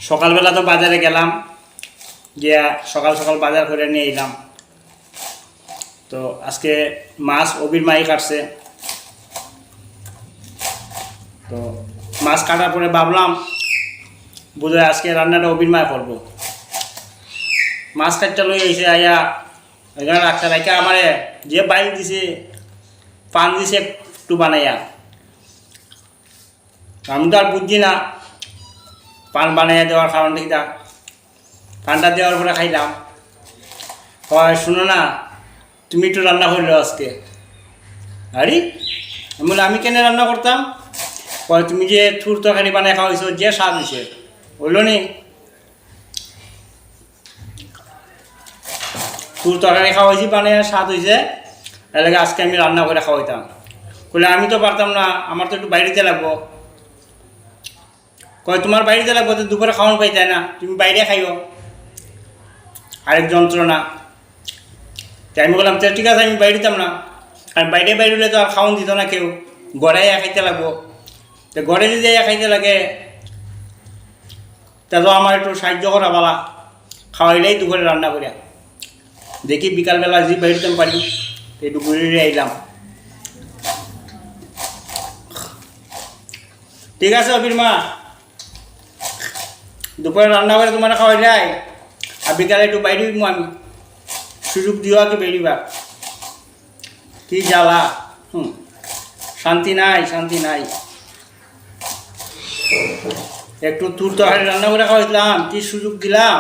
সকালবেলা তো বাজারে গেলাম, গিয়া সকাল সকাল বাজার করে নিয়ে এলাম। তো আজকে মাছ অবির মাই কাটছে। তো মাছ কাটার পরে ভাবলাম বোধহয় আজকে রান্নাটা অবির মায় করবো। মাছ কাটটা লই আইসে আইয়া এখানে রাখতে রাখা আমারে যে বাইল দিছে পান দিছে একটু বানাইয়া। আমি তো আর বুঝছি না পান বানাইয়া দেওয়ার কারণটা কিটা। পানটা দেওয়ার পরে খাইলাম। হয় শুনো না, তুমি একটু রান্না করলো আজকে। আরে আমি বলি আমি কেন রান্না করতাম? কয় তুমি যে থুর তরকারি বানায় খাওয়াইছো, যে স্বাদ হয়েছে বললো নি। থুর তরকারি খাওয়াইছি বানায় স্বাদ হয়েছে, এলাকা আজকে আমি রান্না করে খাওয়াইতাম। বলে আমি তো পারতাম না, আমার তো একটু বাইরেতে লাগবো। কয় তোমার বাইরেতে লাগবো তো দুপুরে খাওয়ানো পাইতে না, তুমি বাইরে খাইও। আরেক যন্ত্রণা। তাই আমি বললাম ঠিক আছে আমি বাইরে দিতাম না, কারণ বাইরে হলে তো আর খাওয়ান দিত না কেউ, গড়াই খাইতে লাগবো। তো গড়ে যদি খাইতে লাগে তা তো আমার একটু সাহায্য করা বলা, খাওয়াইলেই দুপুরে রান্না করিয়া দেখি বিকালবেলা যদি বাইরে দিতাম পারি একটু ঘুরে আইলাম। ঠিক আছে অবির মা, দুপুরে রান্না করে তোমার খাওয়াইলাই, আর বিকালে একটু বাইরে আমি সুযোগ দিও আর কি বেরিবা। কি জ্বালা, শান্তি নাই শান্তি নাই। একটু তুর তরকারি রান্না করে খাওয়াইলাম, কি সুযোগ দিলাম।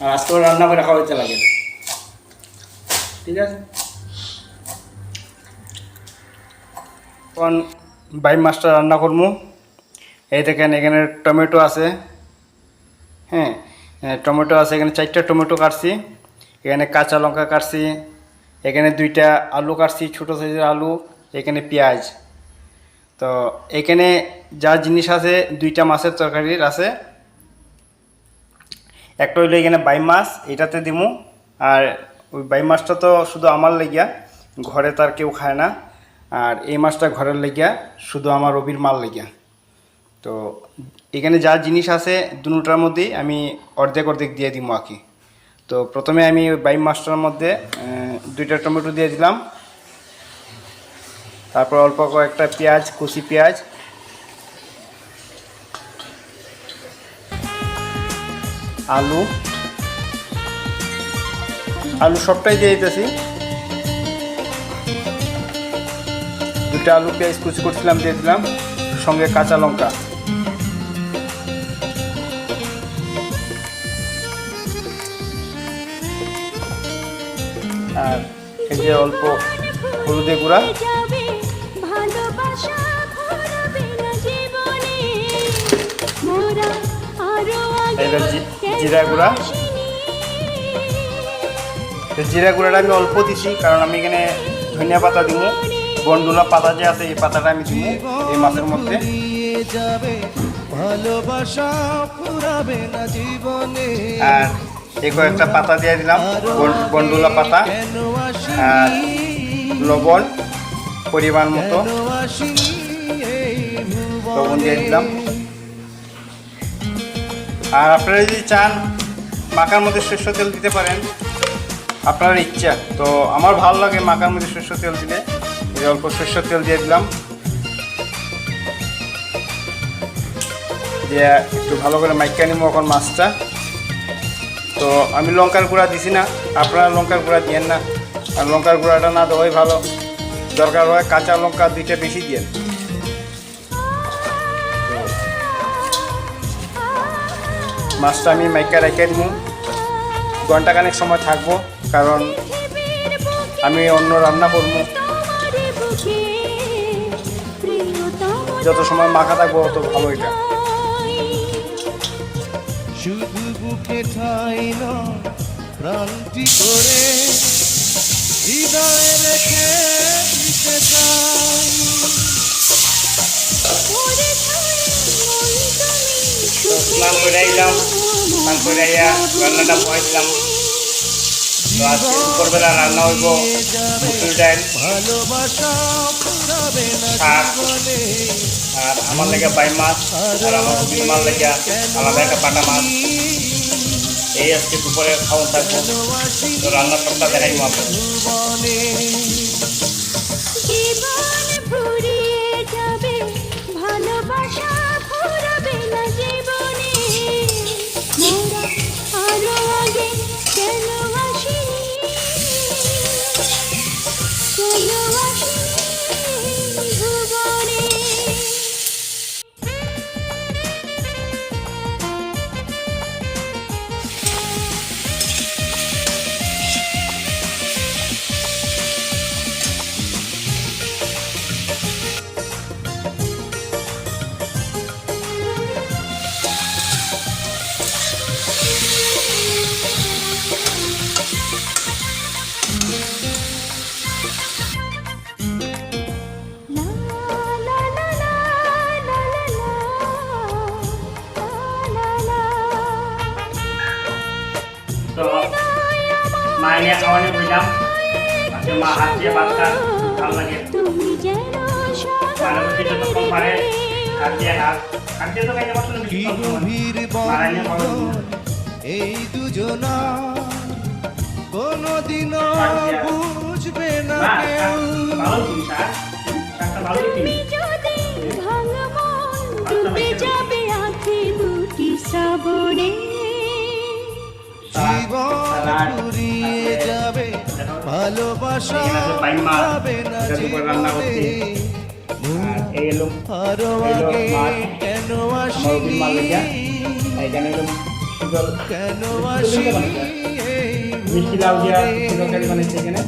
আর আজকেও রান্না করে খাওয়াইতে লাগে। ঠিক আছে, এখন বাইম মাছটা রান্না করবো। এই দেখেন এখানে টমেটো আছে, হ্যাঁ টমেটো আছে, এখানে 4টা টমেটো কাটছি, এখানে কাঁচা লঙ্কা কাটছি, এখানে 2টা আলু কাটছি ছোটো সাইজের আলু, এখানে পেঁয়াজ। তো এখানে যা জিনিস আছে 2টা মাছের তরকারির আছে। একটা হইলো এখানে বাইম মাছ, এটাতে দিমু। আর ওই বাইম মাছটা তো শুধু আমার লেগিয়া, ঘরে তার কেউ খায় না। আর এই মাছটা ঘরের লেগিয়া, শুধু আমার রবির মাল লেগিয়া। তো এখানে যা জিনিস আছে দুটার মধ্যেই আমি অর্ধেক অর্ধেক দিয়ে দিব আর কি। তো প্রথমে আমি ওই বাইম মাছটার মধ্যে 2টা টমেটো দিয়ে দিলাম, তারপর অল্প কয়েকটা পেঁয়াজ, কুচি পেঁয়াজ, আলু সবটাই দিয়ে দিতেছি। 2টা আলু পেঁয়াজ কুচি করছিলাম দিয়ে দিলাম, সঙ্গে কাঁচা লঙ্কা। আর এই যে অল্প হলুদে গুঁড়া, এটা জিরা গুঁড়া। জিরা গুঁড়াটা আমি অল্প দিছি, কারণ আমি এখানে ধনিয়া পাতা দিব, গন্ডুলা পাতা যে আছে এই পাতাটা আমি দিব এই মাছের মধ্যে। আর এই কয়েকটা পাতা দিয়ে দিলাম, গন্ডুলা পাতা। আর লবণ পরিমাণ মতো লবণ দিয়ে দিলাম। আর আপনারা যদি চান মাখার মধ্যে সরষের তেল দিতে পারেন, আপনার ইচ্ছা। তো আমার ভালো লাগে মাখার মধ্যে সরষের তেল দিলে, অল্প সরষের তেল দিয়ে দিলাম, দিয়ে একটু ভালো করে মাইকা নিব এখন মাছটা। তো আমি লঙ্কার গুঁড়া দিছি না, আপনারা লঙ্কার গুঁড়া দিয়েন না, আর লঙ্কার গুঁড়াটা না দেওয়াই ভালো। দরকার হয় কাঁচা লঙ্কা 2টা বেশি দিয়েন। মাছটা আমি মাইকা রেখে দিব, ঘন্টাখানেক সময় থাকবো, কারণ আমি অন্য রান্না করবো। যত সময় মাখা থাকবো তত ভালো। এটা শুধু বুকে ঠাই না, প্রান্তি করে হৃদয়ে রেখে দিতে চাই। স্নান করে আইলাম, স্নান করে আইয়া রান্নাটা বসাইলাম। তো আজকে দুপুরবেলা রান্না হইব মুসুর ডাল, শাক, আর আমার লেগে বাই মাছ, আর আমার রুবির মাছ লেগে আলাদা একটা বাটা মাছ। এই আজকে দুপুরে খাওয়া থাকবো। তো রান্নার সবটা দেখাই মাপে। তো মায়ের নিয়ে খাওয়ানি বুঝলাম, আজকে মা হাত দিয়ে ভাত খান, ভালো লাগে। মায়ের যতক্ষণ পারে হাত দিয়ে তো খাইতে পারছো না, মায়ের নিয়ে খাওয়া এই দুজনা কোনদিনও বুঝবে না কেউ। ভালো জিনিস, শাকটা ভালো জিনিস। জীবন ফুরিয়ে যাবে, ভালোবাসা হবে না জীবনে। আরো আগে কেন আসিনি, কেন আসিনি এই মিষ্টি লাউ দিয়া তরকারি বানাইছে এখানে।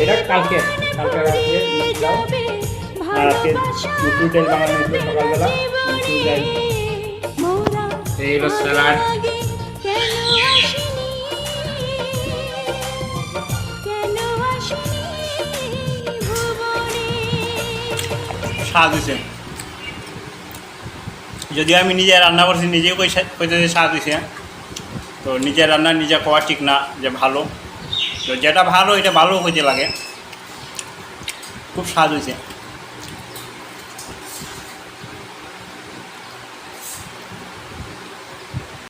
এটা কালকে রাত্রে মিষ্টি লাউ, আর আজকে মুসুর ডাল বানানো হয়েছিল সকালবেলা। মুসুর ডাল, এই হলো স্যালাড, স্বাদ হয়েছে। যদিও আমি নিজে রান্না করছি, নিজেও কইতে স্বাদ হয়েছে। তো নিজের রান্না নিজে খাওয়া ঠিক না যে ভালো, তো যেটা ভালো এটা ভালো হইতে লাগে। খুব স্বাদ হয়েছে।